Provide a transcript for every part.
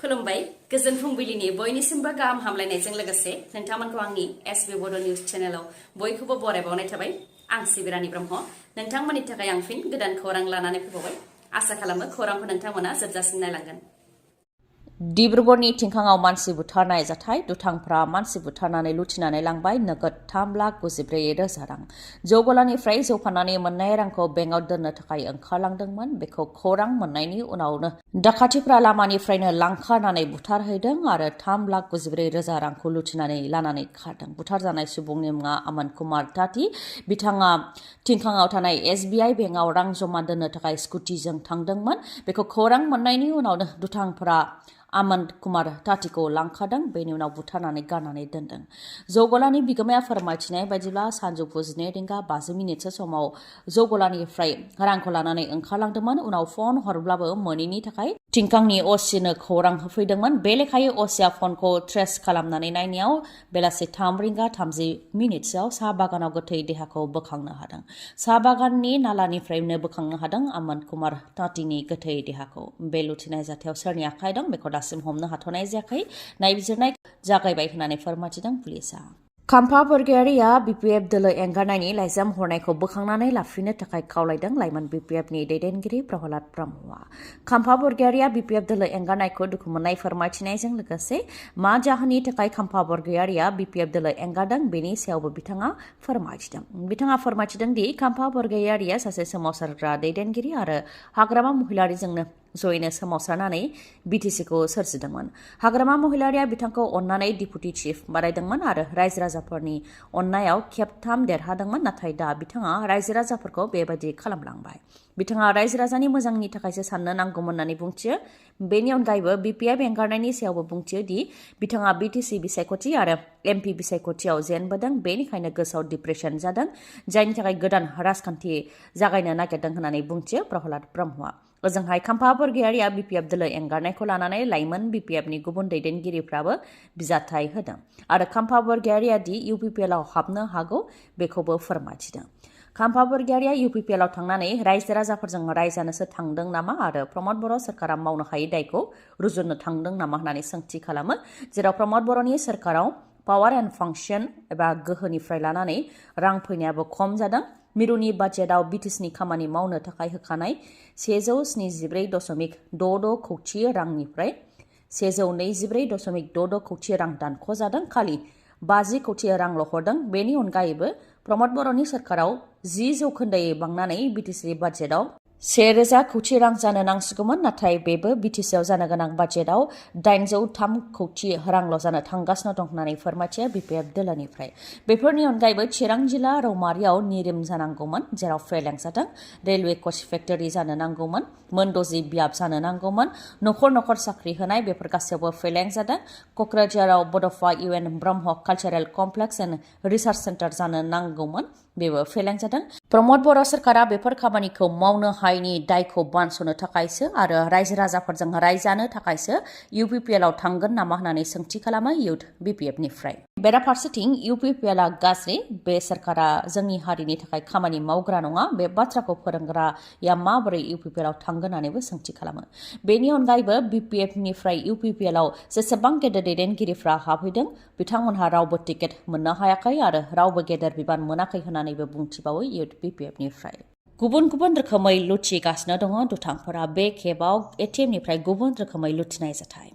खुलुमबाय गोजोन फुंबिलिनि बयनिसिमबो गाहाम हामलायनायजों लोगोसे नोंथांमोनखौ आंनि एसबी बड निउज चेनेलाव बयखौबो बरायबावनाय थाबाय आं सिबि रानी ब्रह्म नोंथांमोननि थाखाय आं फिन गोदान खौरां लानानै फैबावबाय आसा खालामो खौरांखौ नोंथांमोना जोबजासिम नायलांगोन। डिब्रुगड़नि थिंखाङाव मानसि बुथारनाय जाथाय दुथांफ्रा मानसि बुथारनानै लुथिनानै लांबाय नोगोद 3,94,000 रां। जौ गलानिफ्राय जौ फाननानै मोननाय रांखौ बेंकआव दोननो थाखाय ओंखारलांदोंमोन। बेखौ खौरां मोननायनि उनावनो दाखाथिफ्रा लामानिफ्रायनो लांखारनानै बुथारहैदों आरो 3,94,000 रांखौ लुथिनानै लानानै खारदों। बुथारजानाय सुबुंनि मुङा अमन कुमार ताती। बिथाङा थिंखाङाव थानाय SBI बेंकआव रां जमा दोननो थाखाय स्कुटिजों थांदोंमोन। बेखौ खौरां मोननायनि उनावनो दुथांफोरा अमन कुमार तातीखौ लांखारदों। बेनि उनाव बुथारनानै गारनानै दोनदों। जौगलानि बिगोमाया फोरमायथिनाय बायदिब्ला सानजौफु 12:50 समाव जौगलानिफ्राय रांखौ लानानै ओंखारलांदोंमोन। उनाव फन हरब्लाबो मोनैनि थाखाय थिंखांनि असिनो खौरां होफैदोंमोन। बे लेखायै असिया फनखौ ट्रेस खालामनानै नायनायाव बेलासि 3:30 साहा बागानाव गोथै देहाखौ बोखांनो हादों। साहा बागाननि नालानिफ्रायनो बोखांनो हादों अमन कुमार तातीनि गोथै देहाखौ। बे लुथिनाय जाथायाव सोरनि आखाइ दं बेखौ दासिम हमनो हाथ'नाय जायाखै। नायबिजिरनाय जागायबाय होननानै फोरमायथिदों पुलिसआ। खाम्फा बरगयारिया BPF दोलो एंगारनायनि लाइजाम हरनायखौ बोखांनानै लाफिननो थाखाय खावलायदों लाइमोन BPFनि दैदेनगिरि प्रहलाद ब्रह्मआ। खाम्फा बरगयारिया BPF दोलो एंगारनायखौ दुखु मोननाय फोरमायथिनायजों लोगोसे मा जाहोननि थाखाय खाम्फा बरगयारिया BPF दोलो एंगारदों बेनि सायावबो बिथाङा फोरमायथिदों। बिथाङा फोरमायथिदों दि खाम्फा बरगयारिया सासे सोमावसारग्रा दैदेनगिरि आरो हाग्रामा महिलारीजोंनो जयैनो सोमावसारनानै BTCखौ सोरजिदोंमोन। हाग्रामा महिलारीया बिथांखौ अननानै डिपुटि चिफ बानायदोंमोन आरो रायजो राजाफोरनि अननायाव खेबथाम देरहादोंमोन। नाथाय दा बिथाङा रायजो राजाफोरखौ बेबायदि खालामलांबाय। बिथाङा रायजो राजानि मोजांनि थाखायसो साननो नांगौमोन होननानै बुंथियो। बेनि अनगायैबो BPF एंगारनायनि सायावबो बुंथियो दि बिथाङा BTC बिसायख'थि आरो MP बिसायख'थियाव जेनबोदों। बेनिखायनो गोसोआव डिप्रेसन जादों जायनि थाखाय गोदान राजखान्थि जागायनो नागिरदों होननानै बुंथियो प्रहलाद ब्रह्मआ। ओजोंहाय खाम्फा बरगयारिया BPF दोलो एंगारनायखौ लानानै लाइमोन BPFनि गुबुन दैदेनगिरिफ्राबो बिजाथाय होदों आरो खाम्फा बरगयारिया दि UPPLआव हाबनो हागौ बेखौबो फोरमायथिदों। खाम्फा बरगयारिया UPPLआव थांनानै रायजो राजाफोरजों रायजानोसो थांदों नामा आरो प्रमद बर' सोरखारा मावनो हायै दायखौ रुजुननो थांदों नामा होननानै सोंथि खालामो। जेराव प्रमद बर'नि सोरखाराव पावार एन्ड फांसन एबा गोहोनिफ्राय लानानै रां फैनायाबो खम जादों। मिरुनि बाजेटआव BTCनि खामानि मावनो थाखाय होखानाय 174.66 कौटि रांनिफ्राय 124.66 कौटि रां दानख'जादों। खालि 50 कौटि रांल' हरदों। बेनि अनगायैबो प्रमद बर'नि सोरखाराव 10% बांनानै BTC बाजेटआव 1,000 कौटि रां जानो नांसिगौमोन। नाथाय बेबो BTCआव जानो गोनां बाजेटआव 803 कौटि रांल' जानो थांगासिनो दं होननानै फोरमायथियो BPF दोलोनिफ्राय। बेफोरनि अनगायैबो चिरां जिल्ला रौमारियाव निरिम जानांगौमोन जेराव फेलें जादों। रेलवे कच फेक्टरि जानो नांगौमोन। मोनद'जि बियाब जानो नांगौमोन। न'खर न'खर साख्रि होनाय बेफोर गासैयावबो फेलें जादों। क'क्राझाराव बड'फा UN Brahma cultural complex and research centre जानो नांगौमोन। बेबो फेलें जादों। प्रमद बर' सोरखारा बेफोर खामानिखौ मावनो हायैनि दायखौ बानस'नो थाखायसो आरो रायजो राजाफोरजों रायजानो थाखायसो UPPLआव थांगोन नामा होननानै सोंथि खालामो इउथ BPFनिफ्राय। बेराफारसेथिं UPPLआ गाज्रि, बे सोरखारा जोंनि हारिनि थाखाय खामानि मावग्रा नङा, बे बाथ्राखौ फोरोंग्राया माबोरै UPPLआव थांगोन होननानैबो सोंथि खालामो। बेनि अनगायैबो BPFनिफ्राय UPPLआव जेसेबां गेदेर दैदेनगिरिफ्रा हाबहैदों बिथांमोनहा रावबो टिकेट मोननो हायाखै आरो रावबो गेदेर बिबान मोनाखै होननानैबो बुंथिबावो इउथ BPFनिफ्राय। गुबुन गुबुन रोखोमै लुथिगासिनो दङ दुथांफोरा। बे खेबाव ATMनिफ्राय गुबुन रोखोमै लुथिनाय जाथाय।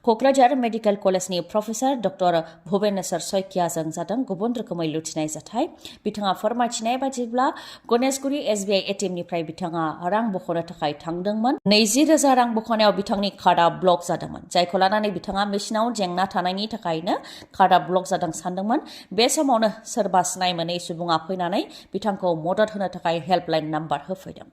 क'क्राझार मेडिकेल कलेजनि प्रफेसार डक्टर भुबनेश्वर शइकियाजों जादों गुबुन रोखोमै लुथिनाय जाथाय। बिथाङा फोरमायथिनाय बायदिब्ला गणेशगुरि SBI ATMनिफ्राय बिथाङा रां बख'नो थाखाय थांदोंमोन। 20,000 रां बख'नायाव बिथांनि कार्डआ ब्लक जादोंमोन, जायखौ लानानै बिथाङा मेसिनाव जेंना थानायनि थाखायनो कार्डआ ब्लक जादों सानदोंमोन। बे समावनो सोरबा सिनाय मोनै सुबुङा फैनानै बिथांखौ मदद होनो थाखाय हेल्पलाइन नाम्बार होफैदों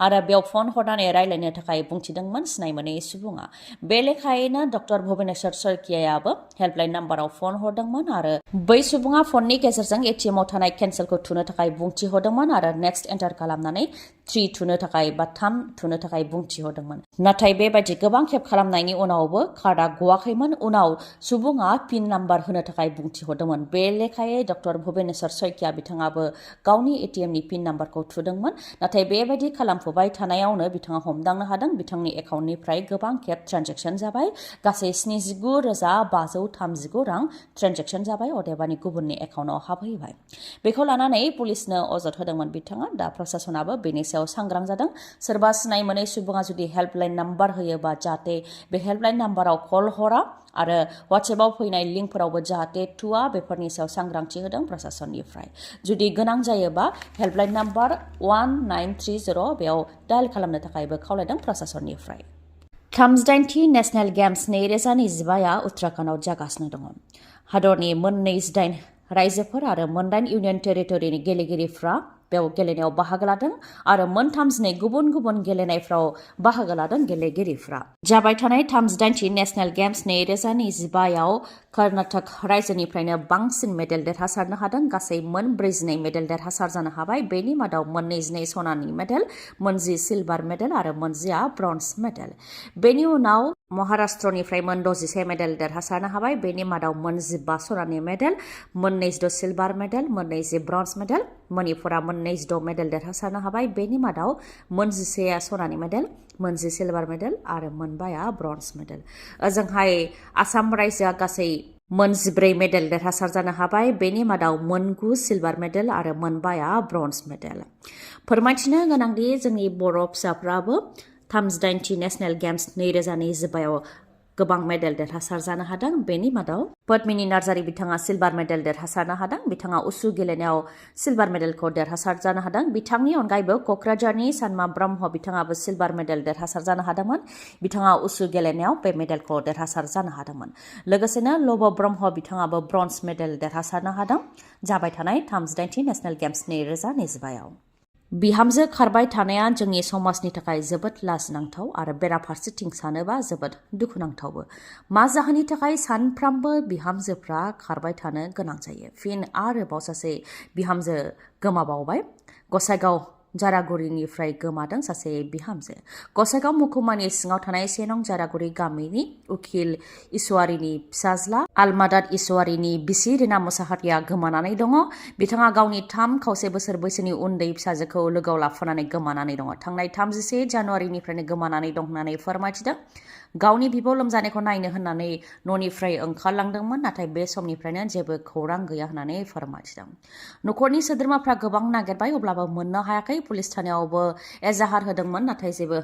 आरो बेयाव फन हरनानै रायलायनो थाखाय बुंथिदोंमोन सिनाय मोनै सुबुङा। बे लेखायैनो डक्टर भुबनेश्वर शइकियायाबो हेल्पलाइन नाम्बाराव फन हरदोंमोन आरो बै सुबुङा फननि गेजेरजों ATMआव थानाय केन्सेलखौ थुनो थाखाय बुंथिहरदोंमोन आरो नेक्स्ट एन्टार खालामनानै 3 थुनो थाखाय बा 3 थुनो थाखाय बुंथिहरदोंमोन। नाथाय बेबायदि गोबां खेब खालामनायनि उनावबो कार्डआ गवाखैमोन। उनाव सुबुङा पिन नाम्बार होनो थाखाय बुंथिहरदोंमोन। बे लेखायै डक्टर भुबनेश्वर शइकिया बिथाङाबो गावनि ATMनि पिन नाम्बारखौ थुदोंमोन। नाथाय बेबायदि खालामफुबाय थानायावनो बिथाङा हमदांनो हादों बिथांनि एकाउन्टनिफ्राय गोबां खेब ट्रेन्जेक्सन जाबाय गासै 79,539 रां ट्रेन्जेक्सन जाबाय अदेबानि गुबुननि एकाउन्टआव हाबहैबाय बेखौ लानानै पुलिसनो अजद होदोंमोन बिथाङा दा प्रशासनाबो बेनि सायाव सांग्रां जादों सोरबा सिनाय मोनै सुबुङा जुदि हेल्पलाइन नाम्बार होयोबा जाहाथे बे हेल्पलाइन नाम्बाराव कल हरा आरो WhatsAppआव फैनाय लिंकफोरावबो जाहाथे थुआ बेफोरनि सायाव सांग्रांथि होदों प्रशासननिफ्राय जुदि गोनां जायोबा हेल्पलाइन नाम्बार 1930 बेयाव डायल खालामनो थाखायबो खावलायदों प्रशासननिफ्राय 38थि नेशनेल गेम्स 2025 उत्तराखन्डआव जागासिनो दङ हादरनि मोन 28 रायजोफोर आरो मोन 8 इउनियन टेरिटरिनि गेलेगिरिफ्रा बेयाव गेलेनायाव बाहागो लादों आरो मोन 32 गुबुन गुबुन गेलेनायफ्राव बाहागो लादों गेलेगिरिफ्रा जाबाय थानाय 38थि नेशनेल गेम्स 2025 आव कर्नाटक रायजोनिफ्रायनो बांसिन मेडेल देरहासारनो हादों गासै मोन 42 मेडेल देरहासार जानो हाबाय बेनि मादाव मोन 22 सनानि मेडेल मोन 10 सिलभार मेडेल आरो मोन 10 ब्रन्ज मेडेल बेनि उनाव महाराष्ट्रनिफ्राय मोन 61 मेडेल देरहासारनो हाबाय बेनि मादाव मोन 15 सनानि मेडेल मोन 22 सिलभार मेडेल मोन 20 ब्रन्ज मेडेल मणिपुरा मोन 26 मेडेल देरहासारनो हाबाय बेनि मादाव मोन 11 सनानि मेडेल मोन 10 सिलभार मेडेल आरो मोन 5 ब्रन्ज मेडेल ओजोंहाय आसाम रायजोआ गासै मोन 14 मेडेल देरहासार जानो हाबाय बेनि मादाव मोन 9 सिलभार मेडेल आरो मोन 5 ब्रन्ज मेडेल फोरमायथिनो गोनांदि जोंनि बर' फिसाफ्राबो 38थि नेशनेल गेम्स 2025 आव गोबां मेडेल देरहासार जानो हादों बेनि मादाव पद्मिनी नार्जारी बिथाङा सिलभार मेडेल देरहासारनो हादों बिथाङा उसु गेलेनायाव सिलभार मेडेलखौ देरहासार जानो हादों बिथांनि अनगायैबो कक्राझारनि सानमा ब्रह्म बिथाङाबो सिलभार मेडेल देरहासार जानो हादोंमोन बिथाङा उसु गेलेनायाव बे मेडेलखौ देरहासार जानो हादोंमोन लोगोसेनो लभ ब्रह्म बिथाङाबो ब्रन्ज मेडेल देरहासारनो हादों जाबाय थानाय 38थि नेशनेल गेम्स 2025 आव बिहामजो खारबाय थानाया जोंनि समाजनि थाखाय जोबोद लाजिनांथाव आरो बेराफारसेथिं सानोबा जोबोद दुखुनांथावबो मा जाहोननि थाखाय सानफ्रामबो बिहामजोफ्रा खारबाय थानो गोनां जायो फिन आरोबाव सासे बिहामजो गोमाबावबाय गसाइगाव जारागुरिनिफ्राय गोमादों सासे बिहामजो गसाइगाव महकुमानि सिङाव थानाय सेनं जारागुरि गामिनि उखिल इसवारीनि फिसाज्ला आलमादाद इसवारीनि बिसि रिना मुसाहारिया गोमानानै दङ बिथाङा गावनि 3 खावसे बोसोर बैसोनि उन्दै फिसाजोखौ लोगोआव लाफानानै गोमानानै दङ थांनाय 31 जानुवारिनिफ्रायनो गोमानानै दं होननानै फोरमायथिदों गावनि बिबौ लोमजानायखौ नायनो होननानै न'निफ्राय ओंखारलांदोंमोन नाथाय बे समनिफ्रायनो जेबो खौरां गैया होननानै फोरमायथिदों न'खरनि सोद्रोमाफ्रा गोबां नागिरबाय अब्लाबो मोननो हायाखै पुलिस थानायावबो एजाहार होदोंमोन नाथाय जेबो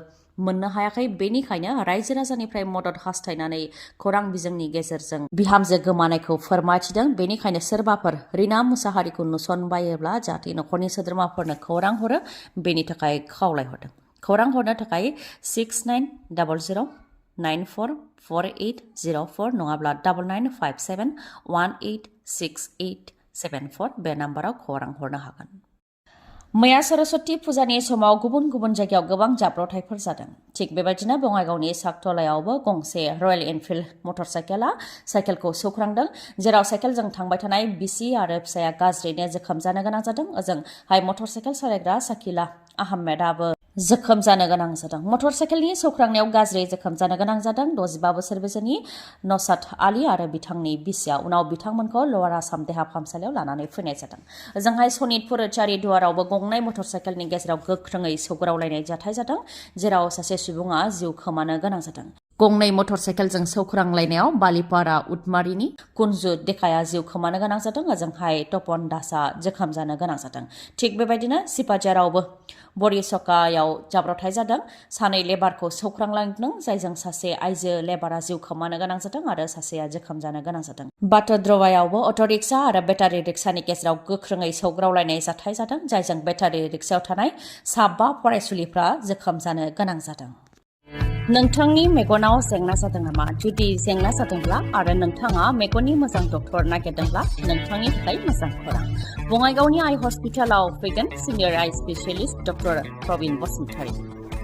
मोननो हायाखै बेनिखायनो रायजो राजानिफ्राय मदद हास्थायनानै खौरां बिजोंनि गेजेरजों बिहामजो गोमानायखौ फोरमायथिदों बेनिखायनो सोरबाफोर रिना मुसाहारिखौ नुसनबायोब्ला जाहाथे न'खरनि सोद्रोमाफोरनो खौरां हरो बेनि थाखाय खावलायहरदों खौरां हरनो थाखाय 6900944804 नङाब्ला 9957186874 बे नाम्बाराव खौरां हरनो हागोन मैया सरस्वती फुजानि समाव गुबुन गुबुन जायगायाव गोबां जाब्रबथायफोर जादों थिग बेबायदिनो बङाइगावनि सागथलायावबो गंसे रयेल एनफिल्ड मटर साइकेलखौ सौख्रांदों जेराव साइकेलजों थांबाय थानाय बिसि आरो फिसाया गाज्रियैनो जोखोम जानो गोनां जादों ओजोंहाय मटर साइकेल सालायग्रा साकिला आहमेदाबो जोखोम जानो गोनां जादों मटर साइकेलनि सौख्रांनायाव गाज्रि जोखोम जानो गोनां जादों 65 बोसोर बैसोनि नौशाद आली आरो बिथांनि बिसिया उनाव बिथांमोनखौ लवार आसाम देहा फाहामसालियाव लानानै फैनाय जादों ओजोंहाय सनितपुर चारिदुवारावबो गंनै मटर साइकेलनि गेजेराव गोख्रोङै सौग्रावलायनाय जाथाय जादों जेराव सासे सुबुङा जिउ खोमानो गोनां जादों गंनै मटर साइकेलजों सौख्रांलायनायाव बालिपारा उटमारिनि कुनजु देखाया जिउ खोमानो गोनां जादों ओजोंहाय तपन दासआ जोखोम जानो गोनां जादों थिग बेबायदिनो सिपाझारावबो बरिसकायाव जाब्रबथाय जादों सानै लेबारखौ सौख्रांलांदों जायजों सासे आइजो लेबारा जिउ खोमानो गोनां जादों आरो सासेया जोखोम जानो गोनां जादों बाटद्रवायावबो अट'रिक्सा आरो बेटारि रिक्सानि गेजेराव गोख्रोङै सौग्रावलायनाय जाथाय जादों जायजों बेटारि रिक्सायाव थानाय 5 फरायसुलिफ्रा जोखोम जानो गोनां जादों नोंथांनि मेगनाव जेंना जादों नामा जुदि जेंना जादोंब्ला आरो नोंथाङा मेगननि मोजां डक्टर नागिरदोंब्ला नोंथांनि थाखाय मोजां खौरां बङाइगावनि आइ हस्पिटालाव फैगोन सिनियर आइ स्पेशलिस्ट डक्टर प्रबिन बसुमतारी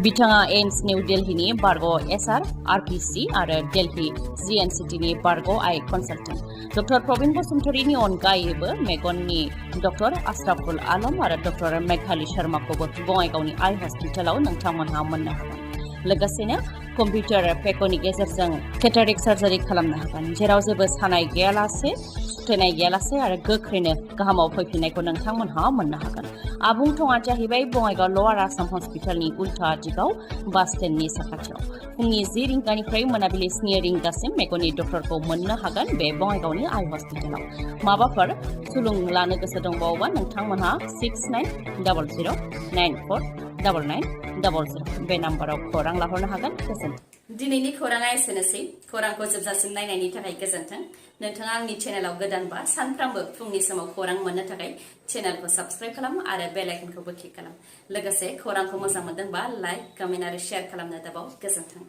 बिथाङा एम्स निउ दिल्लीनि बारग' एसआर आरपिसि आरो दिल्ली जिएनसिटिनि बारग' आइ कनसालटेन्ट डक्टर प्रबिन बसुमतारीनि अनगायैबो मेगननि डक्टर आशराफुल आलम आरो डक्टर मेघाली शर्माखौबो बङाइगावनि आइ हस्पिटालाव नोंथांमोनहा मोननो हागोन लोगोसेनो कम्पिउटार पेकनि गेजेरजों केटारेक्ट सार्जारि खालामनो हागोन जेराव जेबो सानाय गैयालासे सुथेनाय गैयालासे आरो गोख्रैनो गाहामाव फैफिननायखौ नोंथांमोनहा मोननो हागोन आबुं थङा जाहैबाय बङाइगाव लवार आसाम हस्पिटालनि उल्था दिगाव बास स्टेन्डनि साखाथियाव फुंनि 10 रिंगानिफ्राय मोनाबिलि 7 रिंगासिम मेगननि डक्टरखौ मोननो हागोन बे बङाइगावनि आइ हस्पिटालाव माबाफोर सुलुं लानो गोसो दंबावोबा नोंथांमोनहा 6900949900 बे नाम्बाराव खौरां लाहरनो हागोन गोजोन्थों दिनैनि खौराङा एसेनोसै खौरांखौ जोबजासिम नायनायनि थाखाय गोजोन्थों नोंथाङा आंनि चेनेलाव गोदानबा सानफ्रामबो फुंनि समाव खौरां मोननो थाखाय चेनेलखौ साबस्क्राइब खालाम आरो बेल आइकनखौबो क्लिक खालाम लोगोसे खौरांखौ मोजां मोनदोंबा लाइक कमेन्ट आरो शेयार खालामनो दाबाव गोजोन्थों